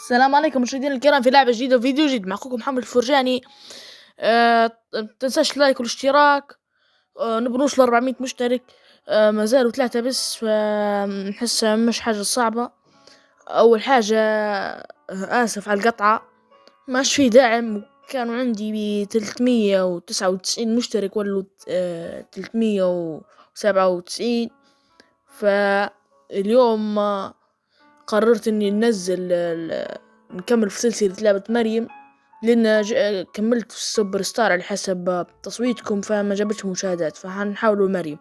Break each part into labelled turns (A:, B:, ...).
A: السلام عليكم مشاهدينا الكرام في لعبة جديدة وفيديو جديد مع أخوكم محمد الفرجاني. متنساش اللايك والاشتراك. نبغى نوصل 400 مشترك. ما زالوا 3 بس، فنحسها مش حاجة صعبة. أول حاجة، آسف على القطعة، ماش في دعم. كانوا عندي 399 مشترك ولو 397. فاليوم قررت اني نكمل في سلسلة لعبة مريم، لان كملت في السوبر ستار على حسب تصويتكم، فما جابتش مشاهدات، فهنحاولوا مريم.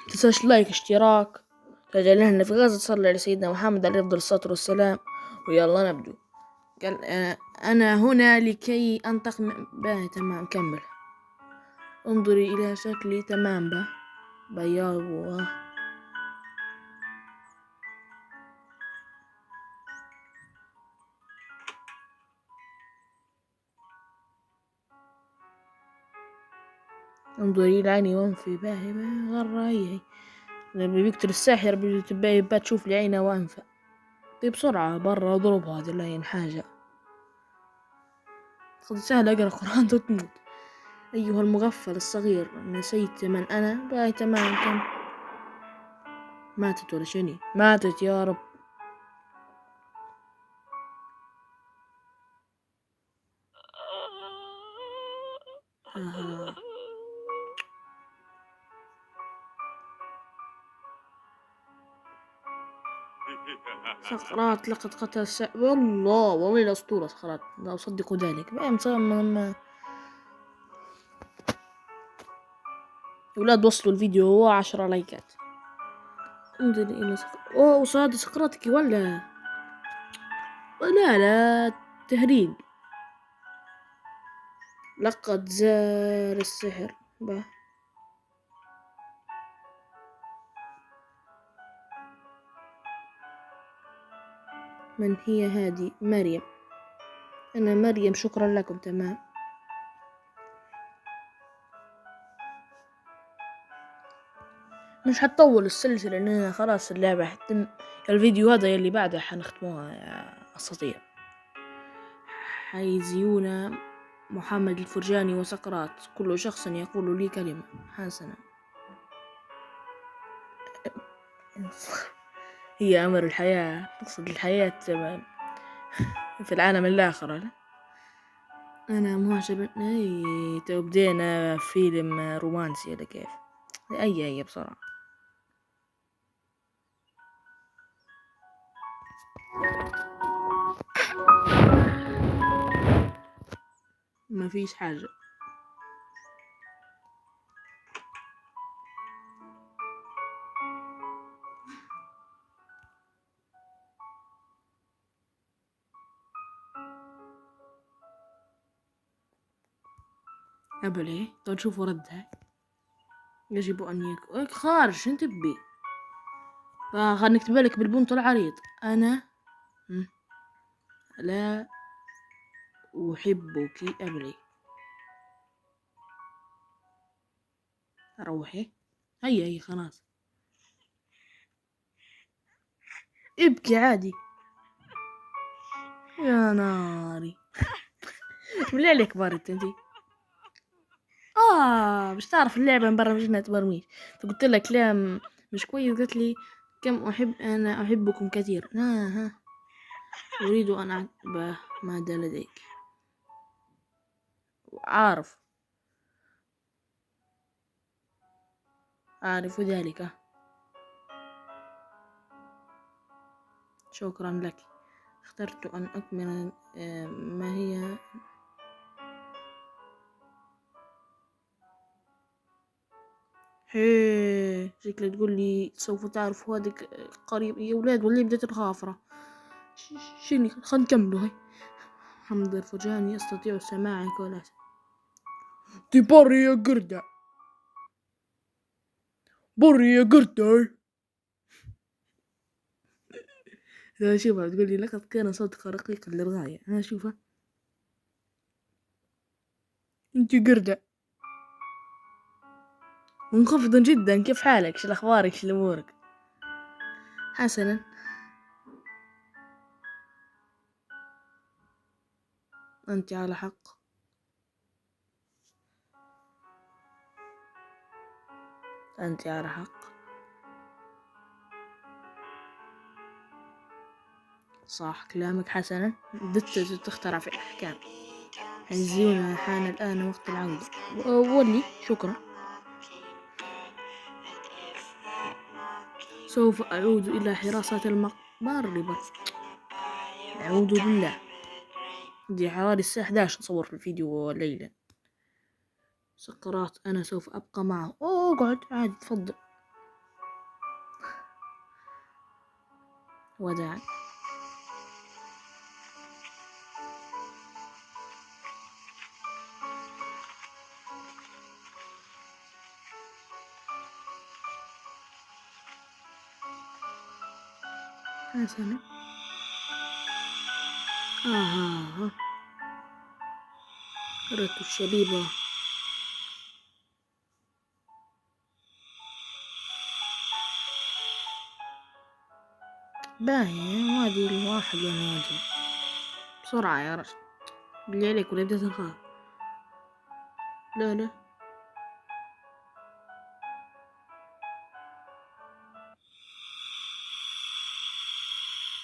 A: متنساش لايك اشتراك. تجعلنا في غزة، صلى على سيدنا محمد عليه أفضل الصلاة والسلام. ويلا نبدو. قال أنا هنا لكي أنتقم. باهي تمام كمل. انظري إلى شكلي. تمام بياض. انظري إلى عيني وانفي. باهي غرة هي لما بيقتل الساحر بتبقى تشوف لي عينه وانفه. طيب بسرعة برا اضربها، هذه لا حاجة. قد سهل اقرا قرآن تموت. ايها المغفل الصغير، نسيت من انا؟ باهي تمام كم. ماتت ولا شني؟ ماتت يا رب. سقراط لقد قتل والله الأسطورة سقراط، لا أصدق ذلك. أولاد وصلوا الفيديو 10 لايكات. انظر إلى أوه وصاد سقراطك ولا لا تهريج. لقد زال السحر. من هي هذه؟ مريم. أنا مريم، شكرا لكم. تمام. مش حتطول السلسلة لأننا خلاص اللعبة حتم. الفيديو هذا يلي بعده حنختموها يا أساطير. حيزيون محمد الفرجاني وسقراط، كل شخص يقول لي كلمة حسنة. هي أمر الحياة، تقصد الحياة في العالم الآخر. أنا معجبة. بدينا فيلم رومانسي ولا كيف؟ أي بصراحة. ما فيش حاجة. أبلي طيب شوفوا ردها. يجب أن يكون خارج. انت تبي خلنا نكتب لك بالبنط العريض. أنا لا أحبك أبلي. روحي. هي خلاص. ابكي عادي. يا ناري. بالله عليك بارد انتي. مش تعرف اللعبة مبرمجينها تبرميج. فقلت لك كلام مش كويس، قلت لي أنا أحبكم كثير. ها أريد أن أعتبه ماذا لديك. عارف ذلك. شكرا لك. اخترت أن أكمل. ما هي؟ شكلك تقول لي سوف تعرف هذا قريب. يا ولاد والله بدأت الخافرة. شيني خلينا نكملوا. هاي محمد الفرجاني يستطيع سماعك ولا تبري يا قردة. بري يا قردة. شوفها تقول لي لقد كان صوتك رقيقا للغاية. شوفها. انتي قردة منخفضة جدا. كيف حالك؟ شو الاخبارك؟ شو الامورك؟ حسنا. أنت على حق. أنت على حق. صح كلامك حسنا. بدت تخترع في الأحكام. حيزيونا حان الآن وقت العودة. ولي شكرا. سوف أعود إلى حراسة المقبرة. أعوذ بالله. دي حوالي الساعة 11 أصور في الفيديو ليلة. سقرات أنا سوف أبقى معه. اقعد عادي تفضل. وداعا. حسنا. قرة الشبيبة. باهي وادي الواحد ونواجه بسرعة يا رجل. بالله عليك ولا بدأت نخاف. لا لا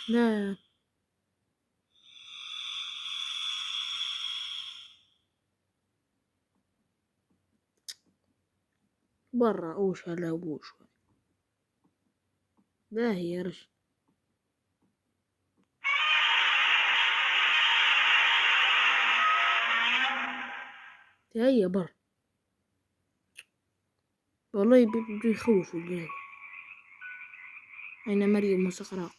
A: لا. برا اوش هلا وبوش. باهي يا رجل. هيا برا. والله بده يخوف الجاي. أين مريم وسقراء؟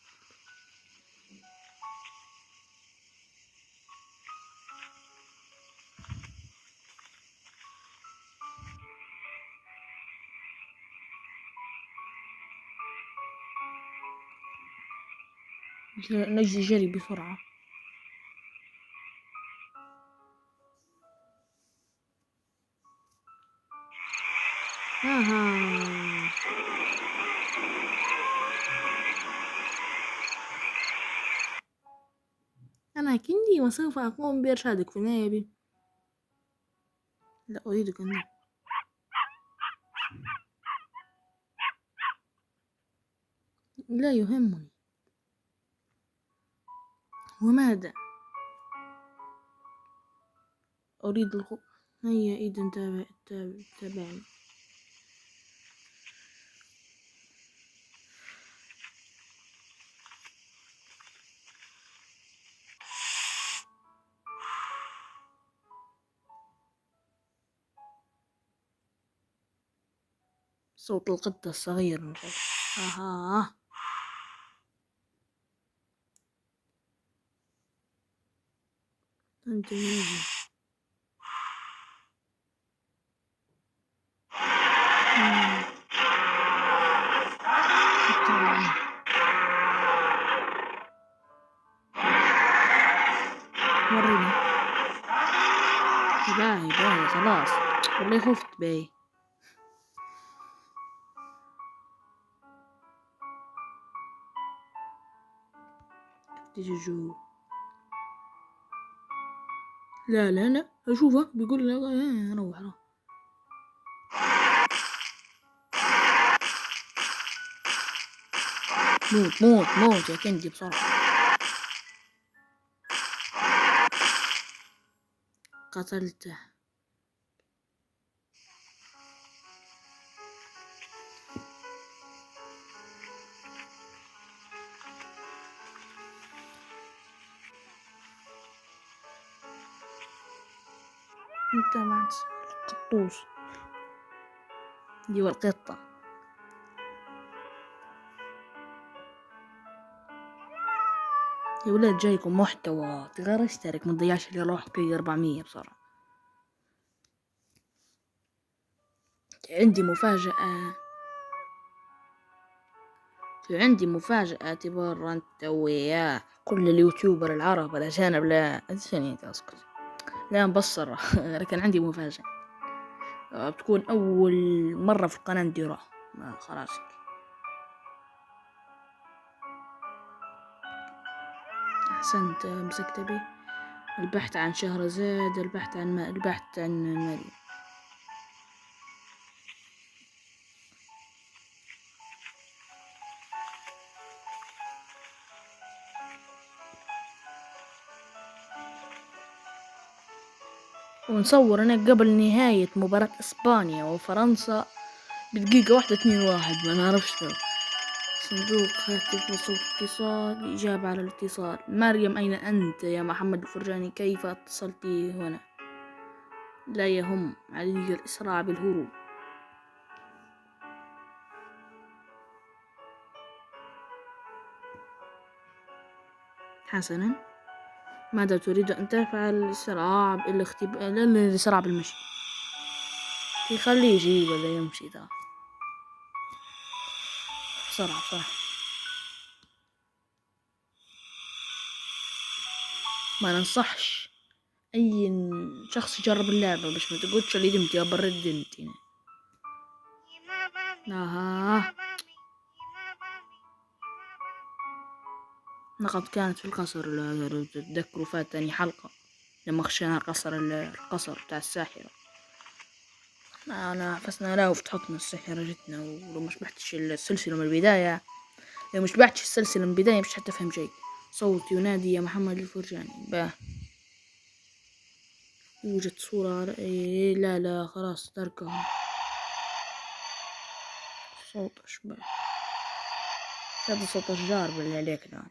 A: نجري جري بسرعة. أنا كندي وسوف أقوم بإرشادك في النهاية. لا أريدك أن لا يهمني. وماذا؟ أريد هيا إذا تابعني. صوت القطة الصغير من فوق. أنت ماذا؟ وريني. باهي خلاص. والله خفت باهي. تيجي جو. لا أشوفه بيقول لي روح. موت يا كندي بسرعة. قتلته. انت مع القطوس. دي والقطة. يا ولاد جايكم محتوى تغير اشترك ما تضيعش اللي راح كي 400 بسرعة. عندي مفاجأة تبر انت وياه كل اليوتيوبر العرب الاجانب. لا ثانية اسكت. لا مبصرة. لكن عندي مفاجأة. بتكون اول مرة في القناة نديرها. خلاص. احسنت مسكت بي. البحث عن شهرزاد، البحث عن مريم. ونصور هناك قبل نهاية مباراة اسبانيا وفرنسا بدقيقة واحدة 2-1، ما نعرفش لو. صندوق هاتف وصوت اتصال، إجابة على الاتصال. مريم أين أنت يا محمد الفرجاني؟ كيف اتصلت هنا؟ لا يهم، علي الإسراع بالهروب. حسنا، ماذا تريد أن تفعل؟ الإسراع الإسراع بالمشي. يخليه يجي ولا يمشي ذا بسرعة. ما ننصحش أي شخص يجرب اللعبة باش ما تقولش اللي دمت يا برد دمتي. لقد كانت في القصر، لو تتذكروا فات تاني حلقة لما خشينا القصر بتاع الساحرة. أنا حفظنا لا وفتحتنا الساحرة جتنا، ولو مش بحتش السلسلة من البداية، لو مش بحتش السلسلة من البداية مش حتفهم شيء. صوت ينادي يا محمد الفرجاني. يوجد صورة على لا خلاص تركهم. صوت أشباه، هذا صوت أشجار بالله عليك الآن.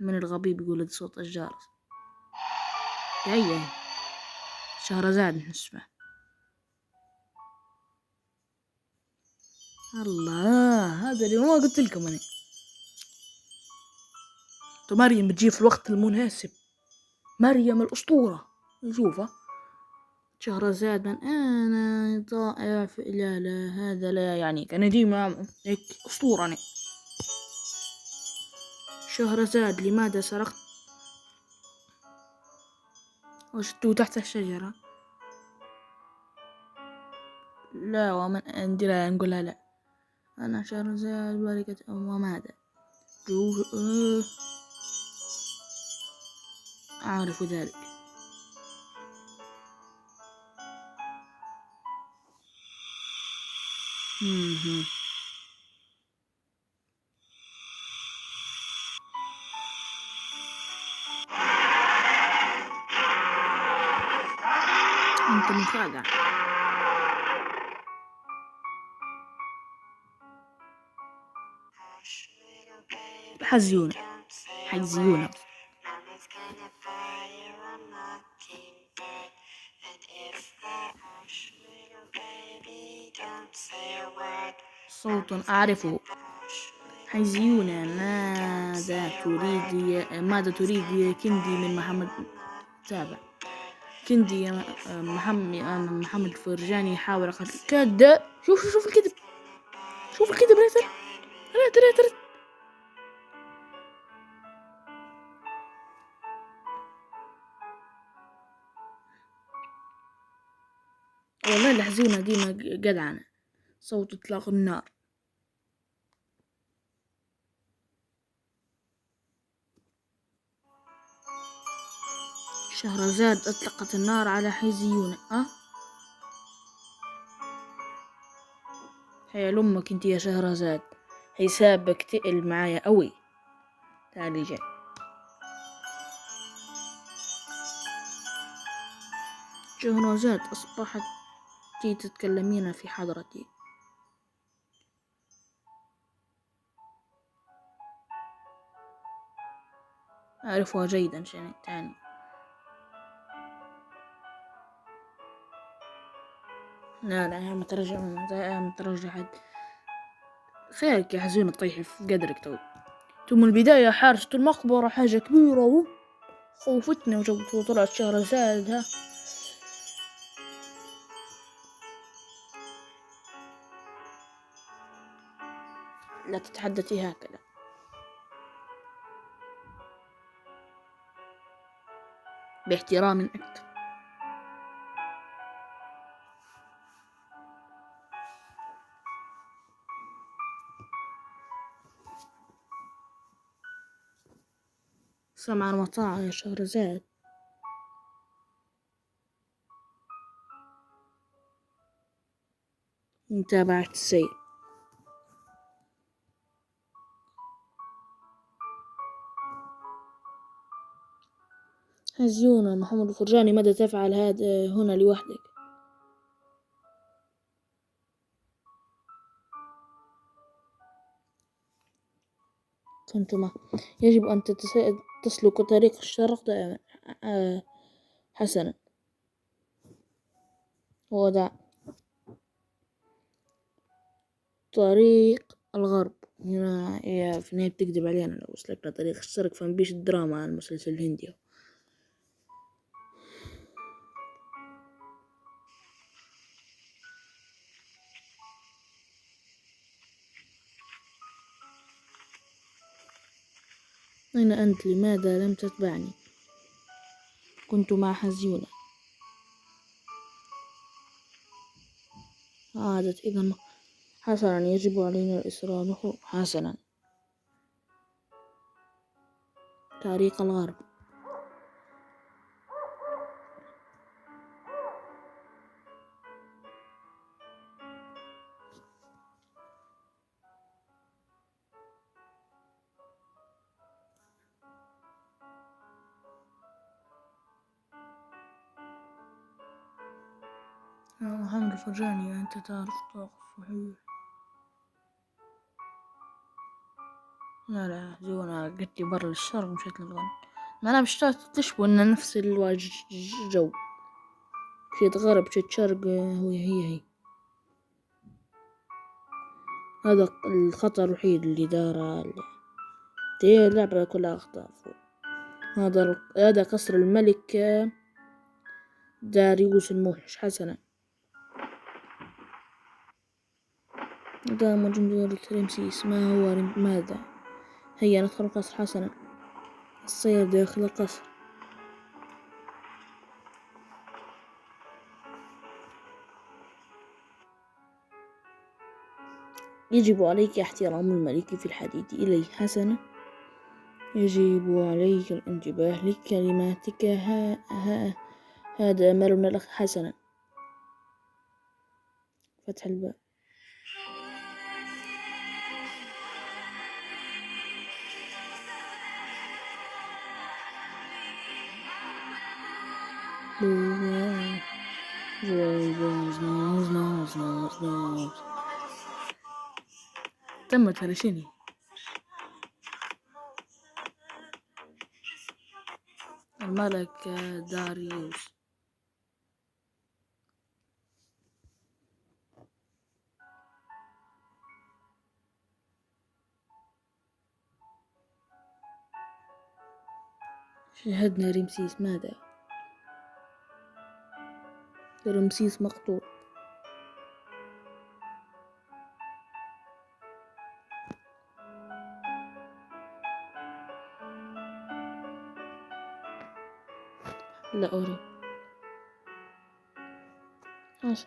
A: من الغبي بيقول هذا صوت أشجار. هي شهرزاد نسمع. الله، هذا اللي ما قلت لكم أنا. مريم بتجي في الوقت المناسب، مريم الأسطورة. نشوفها. شهرزاد من أنا ضائع لا هذا لا يعني كان ديما هيك أسطورة أنا. شهرزاد لماذا سرقت؟ وجدته تحت الشجرة. لا، ومن عندنا نقولها لا. أنا شهرزاد ملكة وماذا أعرف ذلك. أنت مخادع. حزيونة. صوت أعرفه. حزيونة. ماذا تريد يا كندي من محمد؟ تابع. كندي يا محمد الفرجاني يحاول قتل كذاب. شوف الكذب. ريت. والله الحزونة ديما جدعانة. صوت إطلاق النار. شهرزاد أطلقت النار على حزيونة. هيا لأمك انت يا شهرزاد، حسابك تقل معايا قوي. تعالي جاي. شهرزاد أصبحت تتكلمين في حضرتي. أعرفها جيدا. شيء تاني. لا هي مترجع حد. خيرك يا حزينة طيحي في قدرك تو. ثم البداية حارسة المقبرة حاجة كبيرة خوفتنا وطلعت شهرزاد. لا تتحدثي هكذا. باحترام أكثر. سمع المطاع يا شهرزاد. متابعة السير. هزيونا محمد الفرجاني، ماذا تفعل هذا هنا لوحدك؟ كنتما يجب أن تسلك طريق الشرق دائما. حسنا، ودع طريق الغرب. هنا هي في النهاية بتكذب علينا، لو سلكنا طريق الشرق فنبيش الدراما على المسلسل الهندي. أين أنت؟ لماذا لم تتبعني؟ كنت مع حزيونة. عادت إذا. حسنا، يجب علينا الإصرار. حسنا، طريق الغرب. محمد الفرجاني، أنت تعرف طرق صحيح؟ لا زونا قلت برا الشرق مشيت للغرب. ما أنا مش تشبه إن نفس الجو. مشيت غرب مشيت شرق، هي هذا الخطأ الوحيد اللي داره. دي اللعبة كلها أخطاء. هذا قصر الملك داريوس الموحش. حسنا، قام جندي رمسيس. ما هو ماذا؟ هيا ندخل القصر. حسنا، السير داخل القصر. يجب عليك احترام الملك في الحديث إليه. حسنا، يجب عليك الانتباه لكلماتك. هذا أمرنا لك. حسنا، فتح الباب. تمت فرشيني. الملك داريوس. شاهدنا رمسيس. ماذا؟ رمسيس مقتول. لا أريد. ماشي.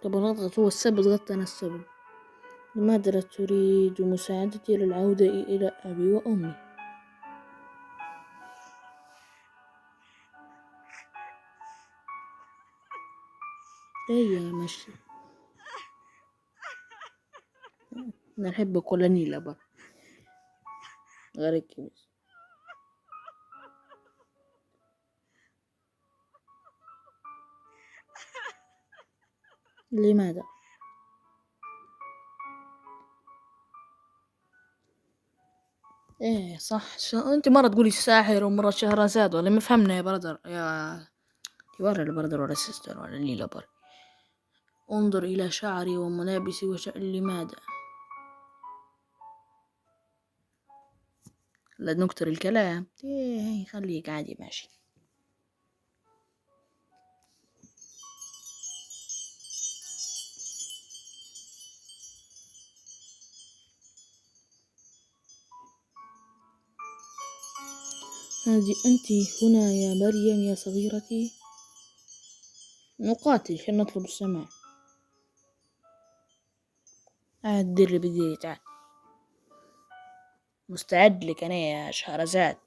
A: طب نضغط هو السبب، ضغطت أنا السبب. لماذا لا تريد مساعدتي للعودة إلى أبي وأمي؟ هيا ماشي. أنا أحب كل نيلة بر غير بس. لماذا؟ ايه صح. انت مرة تقولي ساحر ومرة شهرزاد، ولا ما فهمنا يا برادر يا البرادر ولا سيستر ولا ليلى بر. انظر إلى شعري وملابسي لماذا لا نكتر الكلام؟ ايه خليك عادي ماشي. هذه أنت هنا يا مريم يا صغيرتي؟ نقاتل عشان نطلب السماع. الدر بدي تعال. مستعد لك أنا يا شهرزاد.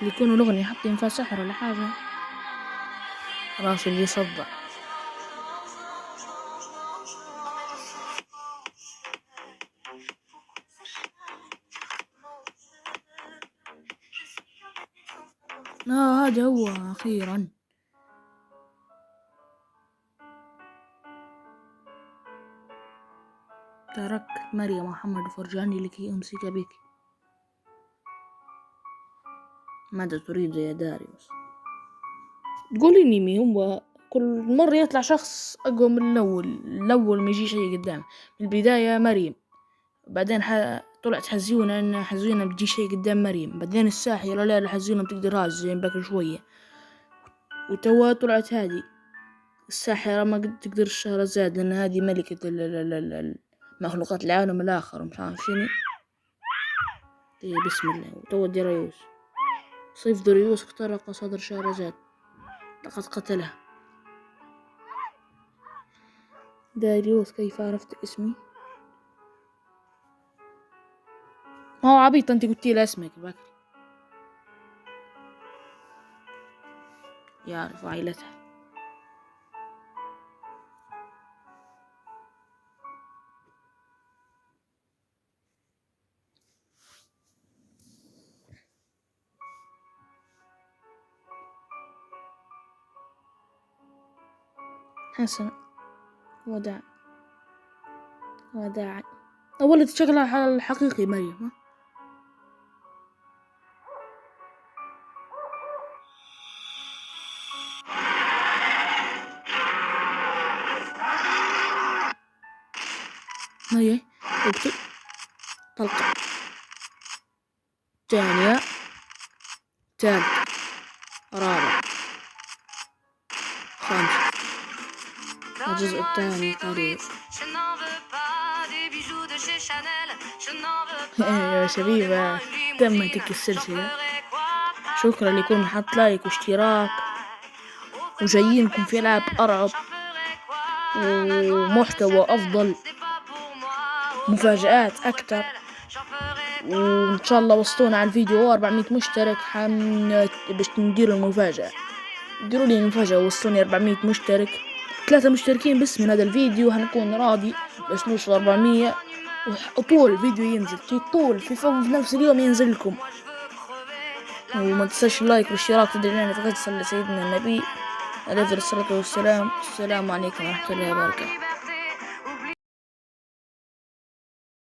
A: اللي يكونوا الأغنية حاطين فيها سحر ولا حاجة. راسي اللي يصدع. هذا هو أخيرا. تركت مريم محمد فرجاني لكي أمسك بك. ماذا تريد يا داريوس؟ تقولي لي مين هو؟ كل مرة يطلع شخص أقوى من الأول ما يجي شيء قدام. في البداية مريم، بعدين طلعت حزيونة إن حزيونة بتجي شيء قدام مريم، بعدين الساحرة لا حزيونة بتقدرهاش زي باكل شوية، وتوا طلعت هذه الساحرة ما قد تقدر الشهرزاد لأن هذه ملكة مخلوقات العالم الآخر مش عارف شنو. بسم الله. وتوا داريوس صيف داريوس اخترق صدر شهرزاد، لقد قتلها. داريوس كيف عرفت اسمي؟ ما هو عبيط، انت قلتي له اسمك بكري. يعرف عائلتها. حسنا، وداع وداع. ولد شكلها الحقيقي مريم. هي اكتب. طلقة ثانية، ثالثة، رابعة، خامسة. الجزء الثاني قريب. يا شبيبة، تمت السلسلة. شكرا لكل حط لايك واشتراك، وجايينكم في ألعاب أرعب ومحتوى أفضل، مفاجآت أكتر. وإن شاء الله وصلونا على الفيديو 400 مشترك باش نديروا المفاجأة. ديروا لي المفاجأة ووصلوني 400 مشترك، 3 مشتركين بس من هذا الفيديو هنكون راضي باش نوصل 400. وطول الفيديو ينزل في نفس اليوم ينزل لكم. وما تنساش اللايك والاشتراك تدعينا فقد صلى سيدنا النبي عليه الصلاة والسلام. السلام عليكم ورحمة الله وبركاته.